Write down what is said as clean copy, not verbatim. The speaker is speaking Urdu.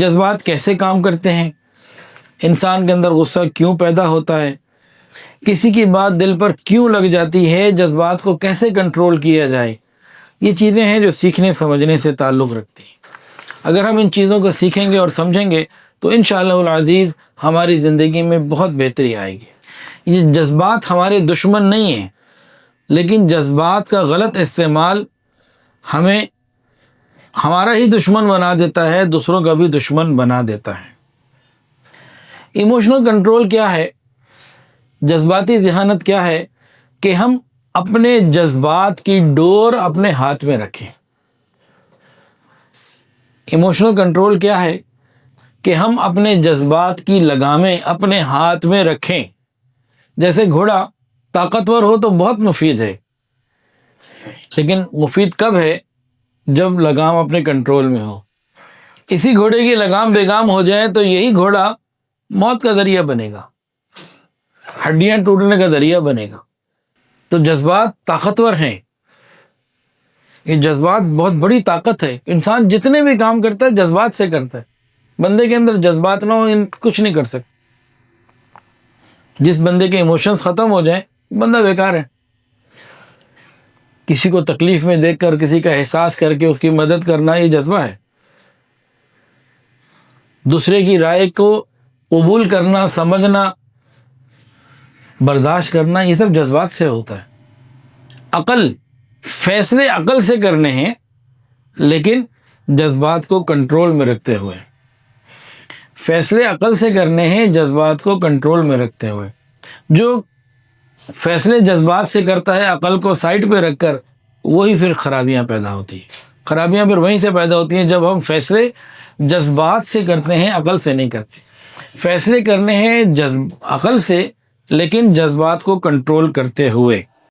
جذبات کیسے کام کرتے ہیں، انسان کے اندر غصہ کیوں پیدا ہوتا ہے، کسی کی بات دل پر کیوں لگ جاتی ہے، جذبات کو کیسے کنٹرول کیا جائے، یہ چیزیں ہیں جو سیکھنے سمجھنے سے تعلق رکھتی ہیں۔ اگر ہم ان چیزوں کو سیکھیں گے اور سمجھیں گے تو انشاءاللہ العزیز ہماری زندگی میں بہت بہتری آئے گی۔ یہ جذبات ہمارے دشمن نہیں ہیں، لیکن جذبات کا غلط استعمال ہمیں ہمارا ہی دشمن بنا دیتا ہے، دوسروں کا بھی دشمن بنا دیتا ہے۔ ایموشنل کنٹرول کیا ہے، جذباتی ذہانت کیا ہے کہ ہم اپنے جذبات کی ڈور اپنے ہاتھ میں رکھیں۔ ایموشنل کنٹرول کیا ہے کہ ہم اپنے جذبات کی لگامیں اپنے ہاتھ میں رکھیں۔ جیسے گھوڑا طاقتور ہو تو بہت مفید ہے، لیکن مفید کب ہے؟ جب لگام اپنے کنٹرول میں ہو۔ اسی گھوڑے کی لگام بیگام ہو جائے تو یہی گھوڑا موت کا ذریعہ بنے گا، ہڈیاں ٹوٹنے کا ذریعہ بنے گا۔ تو جذبات طاقتور ہیں، یہ جذبات بہت بڑی طاقت ہے۔ انسان جتنے بھی کام کرتا ہے جذبات سے کرتا ہے۔ بندے کے اندر جذبات نہ ہو کچھ نہیں کر سکتا۔ جس بندے کے ایموشنز ختم ہو جائیں بندہ بیکار ہے۔ کسی کو تکلیف میں دیکھ کر کسی کا احساس کر کے اس کی مدد کرنا یہ جذبہ ہے۔ دوسرے کی رائے کو قبول کرنا، سمجھنا، برداشت کرنا، یہ سب جذبات سے ہوتا ہے۔ فیصلے عقل سے کرنے ہیں، لیکن جذبات کو کنٹرول میں رکھتے ہوئے۔ فیصلے عقل سے کرنے ہیں، جذبات کو کنٹرول میں رکھتے ہوئے۔ جو فیصلے جذبات سے کرتا ہے عقل کو سائڈ پہ رکھ کر، وہی پھر خرابیاں پیدا ہوتی ہیں۔ خرابیاں پھر وہیں سے پیدا ہوتی ہیں جب ہم فیصلے جذبات سے کرتے ہیں، عقل سے نہیں کرتے۔ فیصلے کرنے ہیں عقل سے، لیکن جذبات کو کنٹرول کرتے ہوئے۔